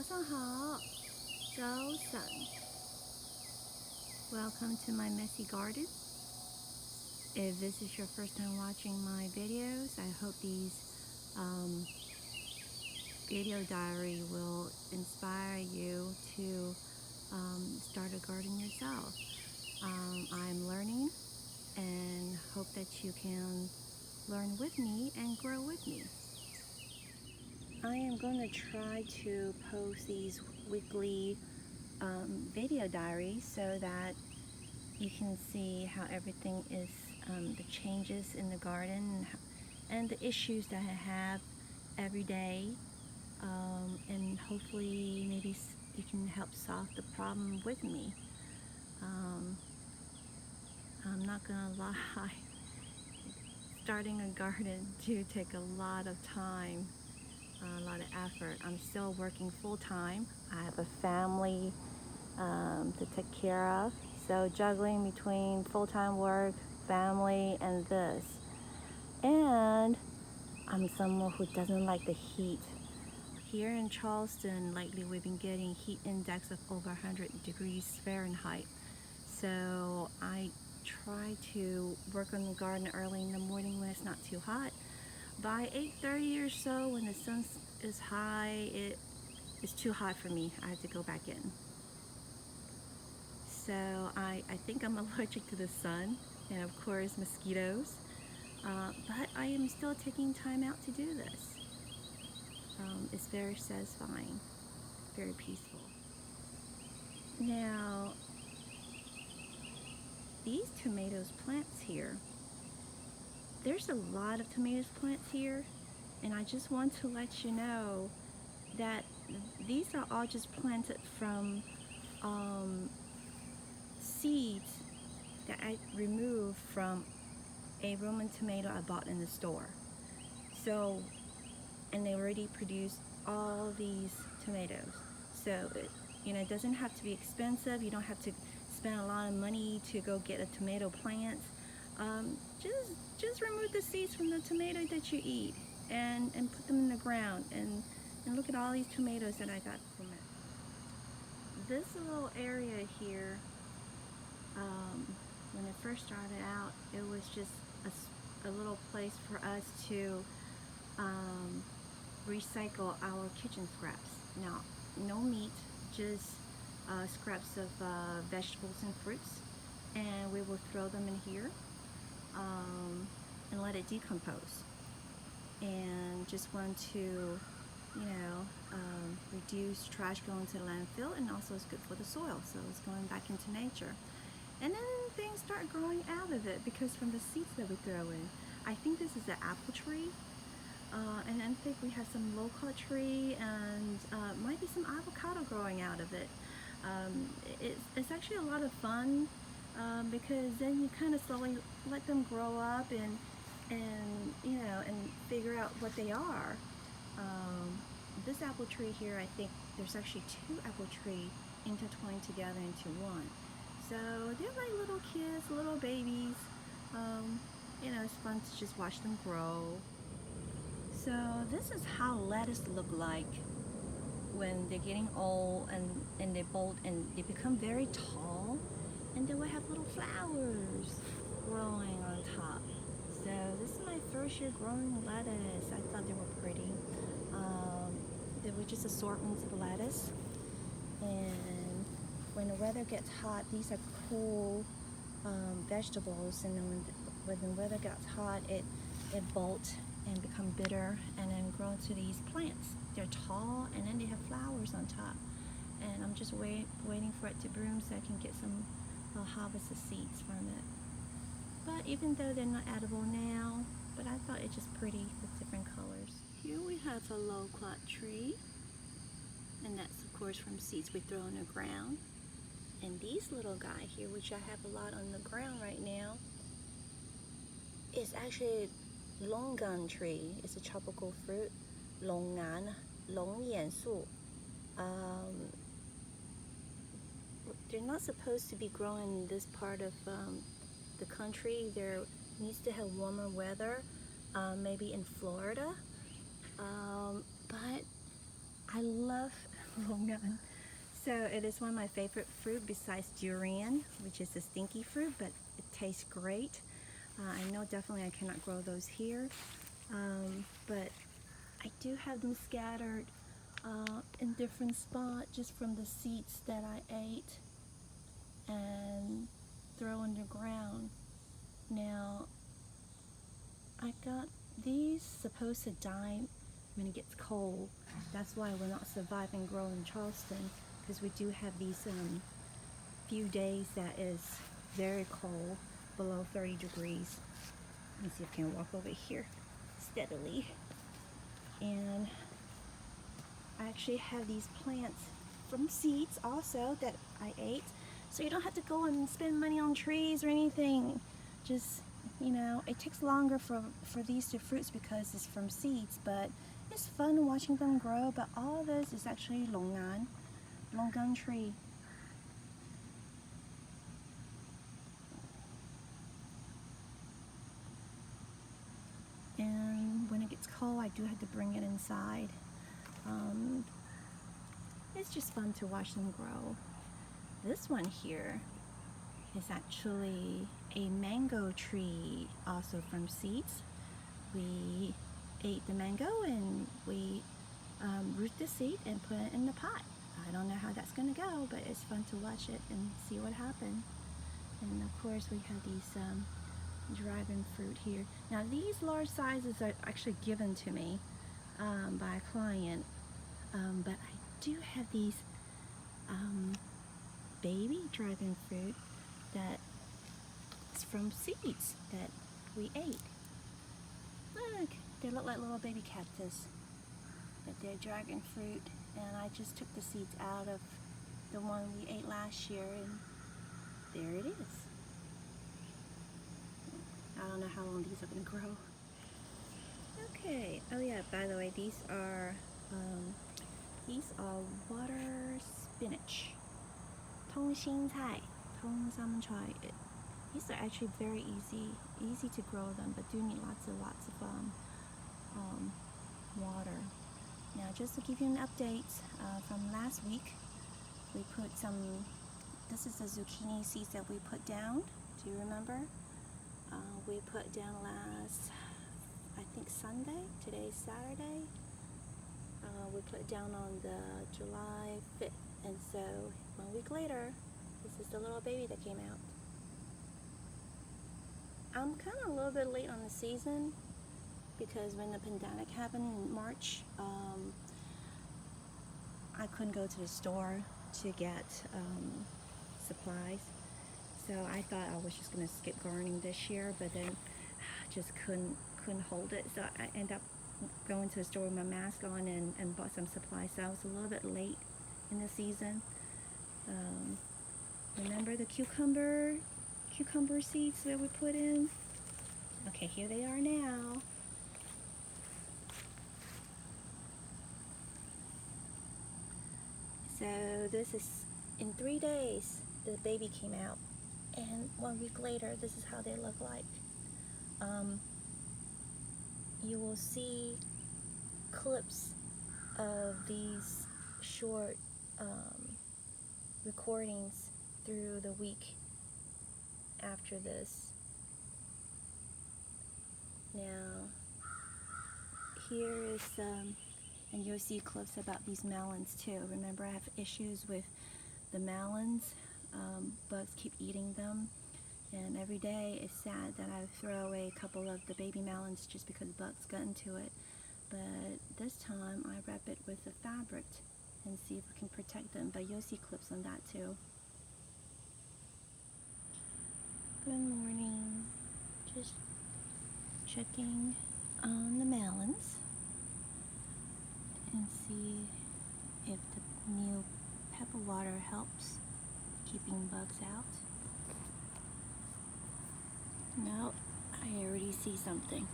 早上好，早晨。Welcome to my messy garden. If this is your first time watching my videos, I hope these video diary will inspire you to start a garden yourself. I'm learning and hope that you can learn with me and grow with me. I am going to try to post these weekly video diaries so that you can see how everything is, the changes in the garden and the issues that I have every day, and hopefully maybe you can help solve the problem with me. I'm not gonna lie, starting a garden do take a lot of time, a lot of effort. I'm still working full-time. I have a family to take care of, so juggling between full-time work, family, and this. And I'm someone who doesn't like the heat. Here in Charleston lately we've been getting heat index of over 100 degrees Fahrenheit, so I try to work on the garden early in the morning when it's not too hot. By 8:30 or so, when the sun is high, it's too hot for me. I have to go back in. So I think I'm allergic to the sun and of course mosquitoes, but I am still taking time out to do this. It's very satisfying, very peaceful. Now, these tomatoes plants here, there's a lot of tomatoes plants here, and I just want to let you know that these are all just planted from seeds that I removed from a Roman tomato I bought in the store. So, and they already produce all these tomatoes. So it doesn't have to be expensive. You don't have to spend a lot of money to go get a tomato plant. Just remove the seeds from the tomato that you eat and put them in the ground, and look at all these tomatoes that I got from it. This little area here, when it first started out, it was just a little place for us to recycle our kitchen scraps. Now, no meat, just scraps of vegetables and fruits, and we will throw them in here and let it decompose. And just want to, reduce trash going to the landfill, and also it's good for the soil, so it's going back into nature. And then things start growing out of it because from the seeds that we throw in. I think this is an apple tree, and I think we have some local tree, and might be some avocado growing out of it. It's actually a lot of fun because then you kind of slowly let them grow up and figure out what they are. This apple tree here, I think there's actually two apple trees intertwined together into one. So they're like little kids, little babies. It's fun to just watch them grow. So this is how lettuce look like when they're getting old and they bolt and they become very tall, and they will have little flowers growing on top. So this is my first year growing lettuce. I thought they were pretty. They were just assortments of lettuce, and when the weather gets hot, these are cool vegetables, and then when the weather gets hot, it bolt and become bitter and then grow into these plants. They're tall, and then they have flowers on top, and I'm just waiting for it to bloom so I can get some harvest of seeds from it. But even though they're not edible now, but I thought it's just pretty with different colors. Here we have a loquat tree, and that's of course from seeds we throw on the ground. And these little guy here, which I have a lot on the ground right now, is actually a longan tree. It's a tropical fruit, longan, longyansu. They're not supposed to be growing in this part of the country. There needs to have warmer weather, maybe in Florida. But I love longan. So it is one of my favorite fruit besides durian, which is a stinky fruit, but it tastes great. I know definitely I cannot grow those here, but I do have them scattered in different spots just from the seeds that I ate and throw underground. Now, I got these supposed to die when it gets cold. That's why we're not surviving growing in Charleston, because we do have these few days that is very cold, below 30 degrees. Let me see if I can walk over here steadily. And I actually have these plants from seeds also that I ate. So you don't have to go and spend money on trees or anything. Just, you know, it takes longer for these two fruits because it's from seeds, but it's fun watching them grow. But all of this is actually longan tree. And when it gets cold, I do have to bring it inside. It's just fun to watch them grow. This one here is actually a mango tree, also from seeds. We ate the mango and we root the seed and put it in the pot. I don't know how that's gonna go, but it's fun to watch it and see what happens. And of course we have these dragon fruit here. Now these large sizes are actually given to me by a client, but I do have these baby dragon fruit that is from seeds that we ate. Look, they look like little baby cactus, but they're dragon fruit, and I just took the seeds out of the one we ate last year, and there it is. I don't know how long these are going to grow. Okay, oh yeah, by the way, these are water spinach. 通心菜, 通心菜. These are actually very easy to grow them, but do need lots of water. Now, just to give you an update from last week, we put this is the zucchini seeds that we put down. Do you remember? We put down last, I think Sunday. Today's Saturday. We put it down on the July 5th, and so 1 week later, this is the little baby that came out. I'm kind of a little bit late on the season because when the pandemic happened in March, I couldn't go to the store to get supplies. So I thought I was just going to skip gardening this year, but then just couldn't hold it. So I ended up going to the store with my mask on and bought some supplies. So I was a little bit late in the season. Remember the cucumber seeds that we put in? Okay, here they are now. So this is in 3 days the baby came out, and 1 week later this is how they look like. You will see clips of these short recordings through the week after this. Now here is and you'll see clips about these melons too. Remember, I have issues with the melons. Bugs keep eating them, and every day it's sad that I throw away a couple of the baby melons just because bugs got into it. But this time I wrap it with a fabric and see if we can protect them, but you'll see clips on that too. Good morning. Just checking on the melons and see if the new pepper water helps keeping bugs out. No, I already see something.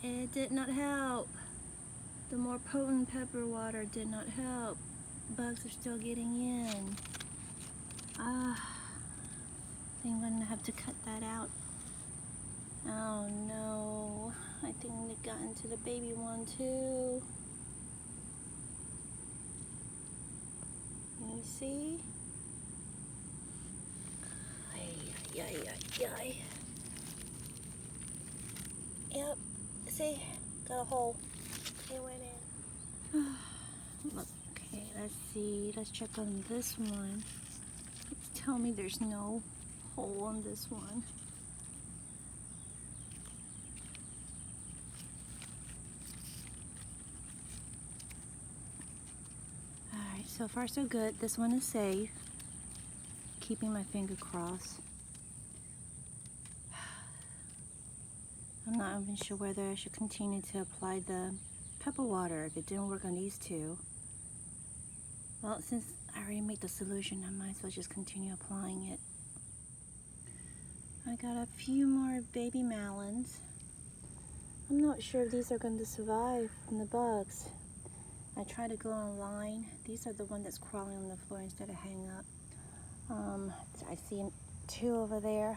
It did not help. The more potent pepper water did not help. Bugs are still getting in. I think I'm gonna have to cut that out. Oh no, I think they got into the baby one too. You see? Ay, ay, ay, ay. Yep, see? Got a hole. It went in. Look, okay, let's see. Let's check on this one. Please tell me there's no hole on this one. Alright, so far so good. This one is safe. Keeping my finger crossed. I'm not even sure whether I should continue to apply the pepper water if it didn't work on these two. Well, since I already made the solution, I might as well just continue applying it. I got a few more baby melons. I'm not sure if these are going to survive from the bugs. I tried to go online. These are the ones that's crawling on the floor instead of hanging up. I see two over there.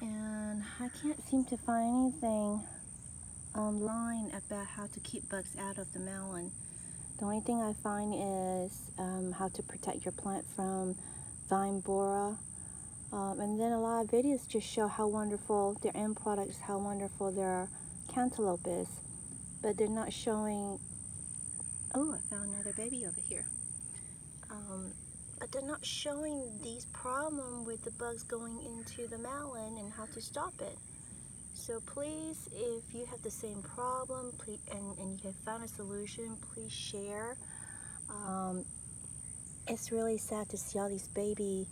And I can't seem to find anything online about how to keep bugs out of the melon. The only thing I find is how to protect your plant from vine borer. And then a lot of videos just show how wonderful their end products, how wonderful their cantaloupe is. But they're not showing, oh, I found another baby over here. But they're not showing these problems with the bugs going into the melon and how to stop it. So please, if you have the same problem, please, and you have found a solution, please share. It's really sad to see all these baby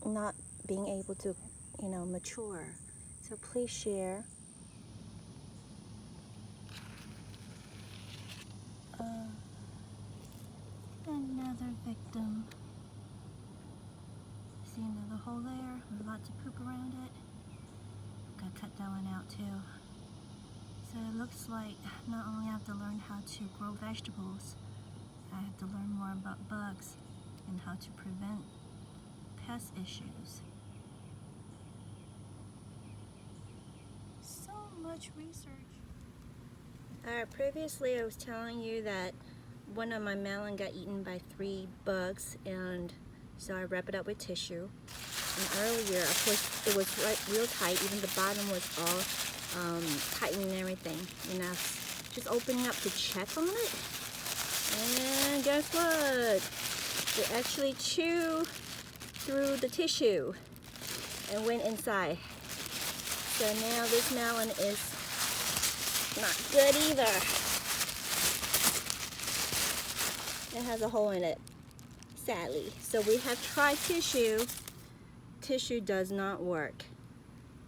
not being able to, mature. So please share. Another victim. See another hole there, lots of poop around it. Gotta cut that one out too. So it looks like not only I have to learn how to grow vegetables, I have to learn more about bugs and how to prevent pest issues. So much research. Alright, previously I was telling you that one of my melon got eaten by 3 bugs, and so I wrap it up with tissue. And earlier, of course, it was real tight. Even the bottom was all tightened and everything. And I was just opening up to check on it. And guess what? They actually chewed through the tissue and went inside. So now this melon is not good either. It has a hole in it, sadly. So we have tried tissue. Tissue does not work.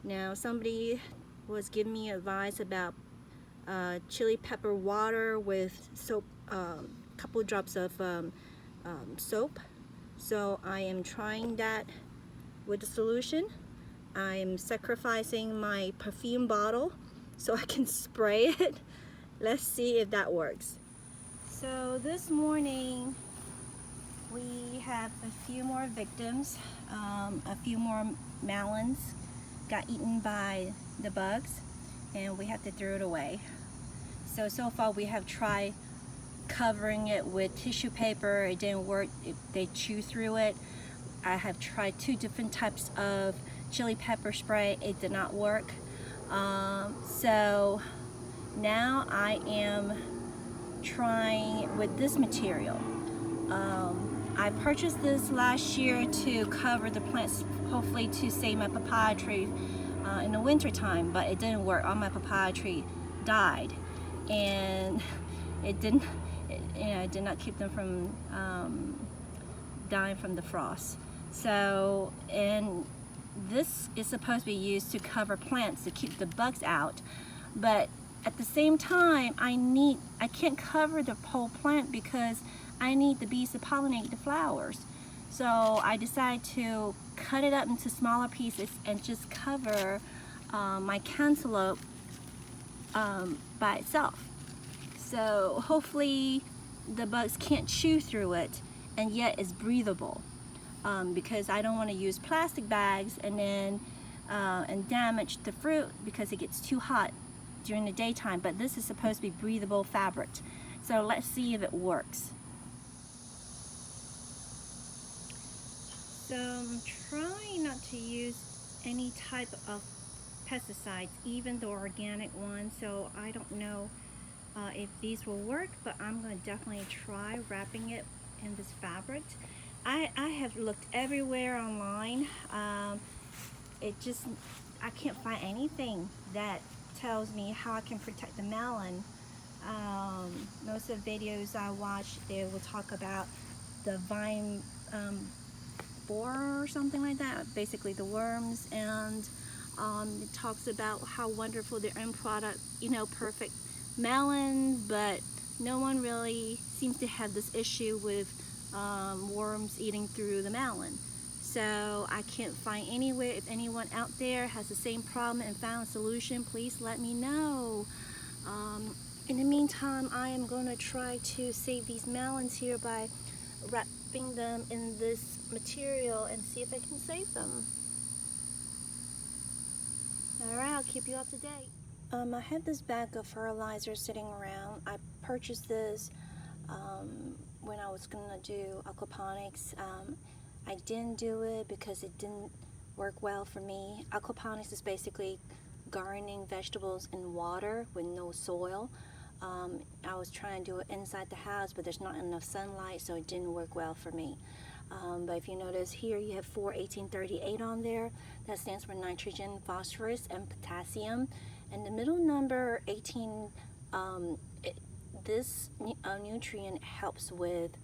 Now somebody was giving me advice about chili pepper water with soap, couple drops of soap. So I am trying that with the solution. I am sacrificing my perfume bottle so I can spray it. Let's see if that works. So this morning we have a few more victims. A few more melons got eaten by the bugs, and we have to throw it away. So far we have tried covering it with tissue paper. It didn't work. They chew through it. I have tried 2 different types of chili pepper spray. It did not work. So now I am trying with this material. I purchased this last year to cover the plants, hopefully to save my papaya tree in the winter time, but it didn't work. All my papaya tree died, and it did not keep them from dying from the frost. So, and this is supposed to be used to cover plants to keep the bugs out, but at the same time I can't cover the whole plant because I need the bees to pollinate the flowers. So I decided to cut it up into smaller pieces and just cover my cantaloupe by itself. So hopefully the bugs can't chew through it, and yet it's breathable, because I don't want to use plastic bags and then and damage the fruit because it gets too hot during the daytime. But this is supposed to be breathable fabric. So let's see if it works. So I'm trying not to use any type of pesticides, even the organic ones, so I don't know if these will work, but I'm going to definitely try wrapping it in this fabric. I have looked everywhere online. I can't find anything that tells me how I can protect the melon. Most of the videos I watch, they will talk about the vine borer or something like that, basically the worms, and it talks about how wonderful their end product, you know, perfect melons, but no one really seems to have this issue with worms eating through the melon. So I can't find anywhere. If anyone out there has the same problem and found a solution, please let me know. In the meantime, I am going to try to save these melons here by wrapping them in this material and see if I can save them. Alright, I'll keep you up to date. I had this bag of fertilizer sitting around. I purchased this when I was gonna do aquaponics. I didn't do it because it didn't work well for me. Aquaponics is basically gardening vegetables in water with no soil. I was trying to do it inside the house, but there's not enough sunlight, so it didn't work well for me. But if you notice here, you have 41838 on there. That stands for nitrogen, phosphorus, and potassium. And the middle number 18, this nutrient helps with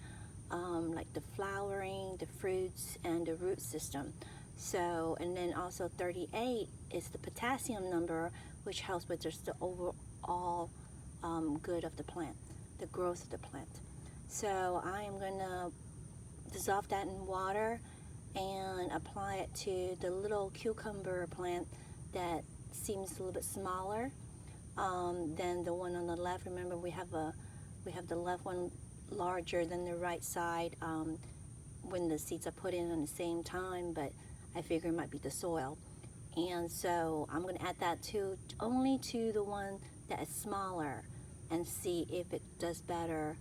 like the flowering, the fruits, and the root system. So, and then also 38 is the potassium number, which helps with just the overall good of the plant, the growth of the plant. So I am going to dissolve that in water and apply it to the little cucumber plant that seems a little bit smaller than the one on the left. Remember, we have the left one larger than the right side when the seeds are put in the same time, but I figure it might be the soil. And so I'm going to add that only to the one that is smaller and see if it does better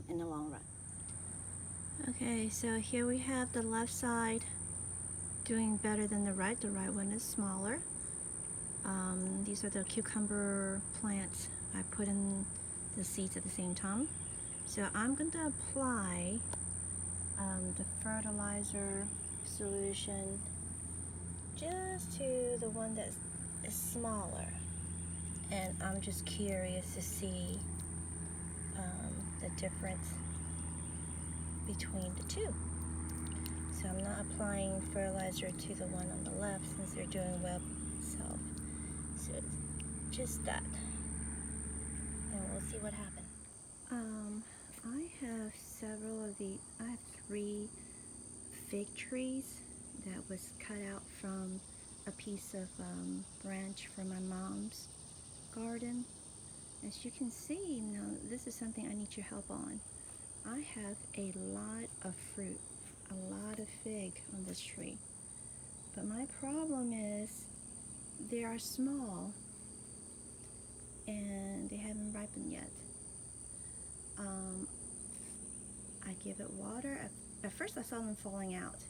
in the long run. Okay, so here we have the left side doing better than the right. The right one is smaller. These are the cucumber plants. I put in the seeds at the same time. So I'm going to apply the fertilizer solution just to the one that is smaller. And I'm just curious to see the difference between the two. So I'm not applying fertilizer to the one on the left since they're doing well itself. So it's just that. And we'll see what happens. I have I have 3 fig trees that was cut out from a piece of branch from my mom's garden. As you can see, now this is something I need your help on. I have a lot of fruit, a lot of fig on this tree. But my problem is they are small and they haven't ripened yet. I give it water. At first I saw them falling out.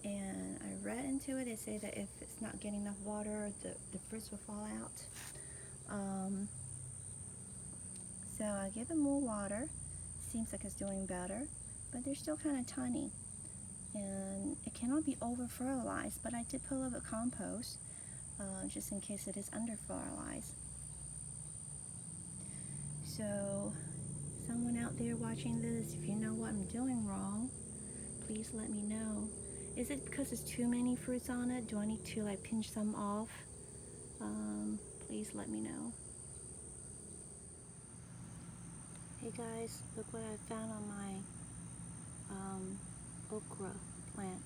And I read into it, they say that if it's not getting enough water, the fruits will fall out. So I give it more water. Seems like it's doing better, but they're still kind of tiny. And it cannot be over-fertilized, but I did put a little bit of compost, just in case it is under-fertilized. So, someone out there watching this, if you know what I'm doing wrong, please let me know. Is it because there's too many fruits on it? Do I need to like pinch some off? Please let me know. Hey guys, look what I found on my okra plant.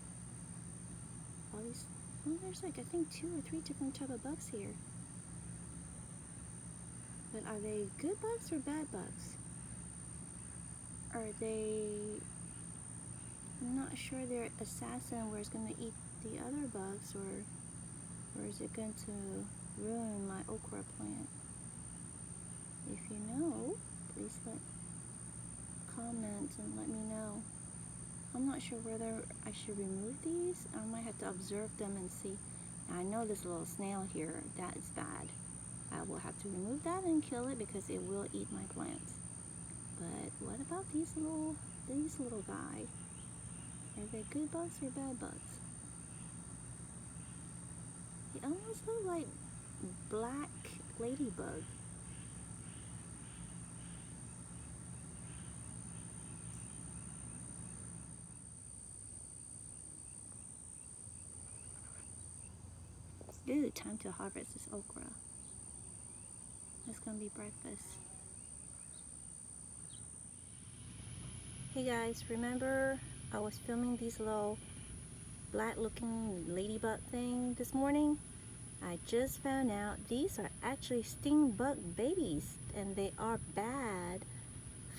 All these, there's like I think 2 or 3 different type of bugs here. But are they good bugs or bad bugs? Are they, I'm not sure they're assassin where it's going to eat the other bugs, or or is it going to ruin my okra plant? If you know, please comment and let me know. I'm not sure whether I should remove these. I might have to observe them and see. Now, I know this little snail here, that is bad. I will have to remove that and kill it because it will eat my plants. But what about these little guy? Are they good bugs or bad bugs? They almost look like black ladybug. Ooh, time to harvest this okra. It's gonna be breakfast. Hey guys, remember I was filming these little black looking ladybug thing this morning? I just found out these are actually sting bug babies, and they are bad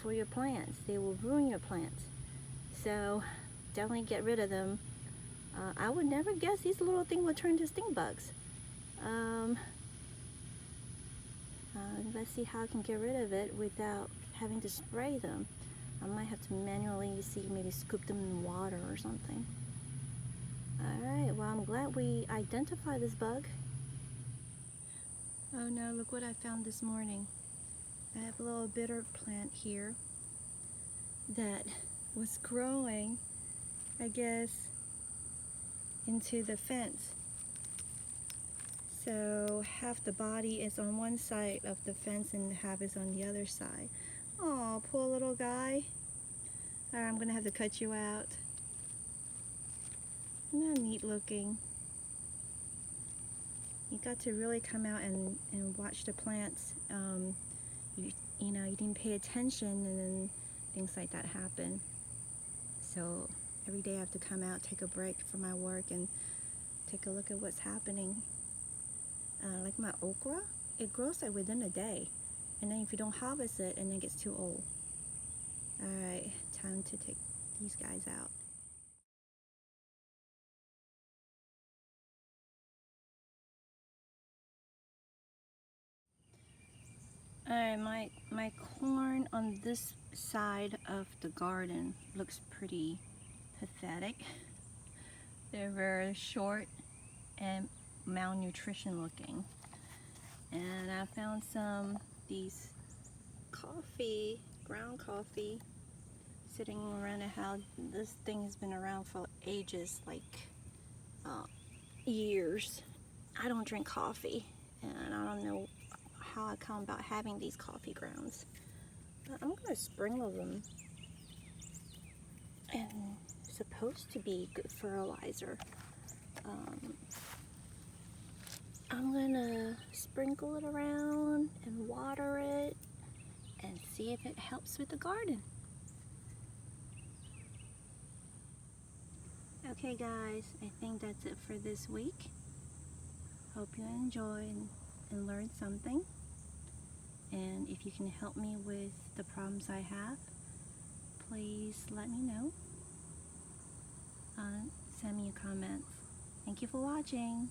for your plants. They will ruin your plants. So definitely get rid of them. I would never guess these little things would turn to sting bugs. Let's see how I can get rid of it without having to spray them. I might have to manually maybe scoop them in water or something. Alright, well, I'm glad we identified this bug. Oh no, look what I found this morning. I have a little bitter plant here that was growing, I guess, into the fence. So half the body is on one side of the fence and half is on the other side. Oh, poor little guy. Alright, I'm gonna have to cut you out. Isn't that neat looking? You got to really come out and watch the plants. You know, you didn't pay attention and then things like that happen. So every day I have to come out, take a break from my work and take a look at what's happening. Like my okra, it grows like within a day. And then if you don't harvest it, and it gets too old. Alright, time to take these guys out. Alright, my corn on this side of the garden looks pretty pathetic. They're very short and malnutrition looking. And I found these ground coffee, sitting around the house. This thing has been around for ages, like years. I don't drink coffee, and I don't know how I come about having these coffee grounds. But I'm gonna sprinkle them, and it's supposed to be good fertilizer. I'm gonna sprinkle it around and water it and see if it helps with the garden. Okay guys, I think that's it for this week. Hope you enjoy and learn something. And if you can help me with the problems I have, please let me know. Send me a comment. Thank you for watching.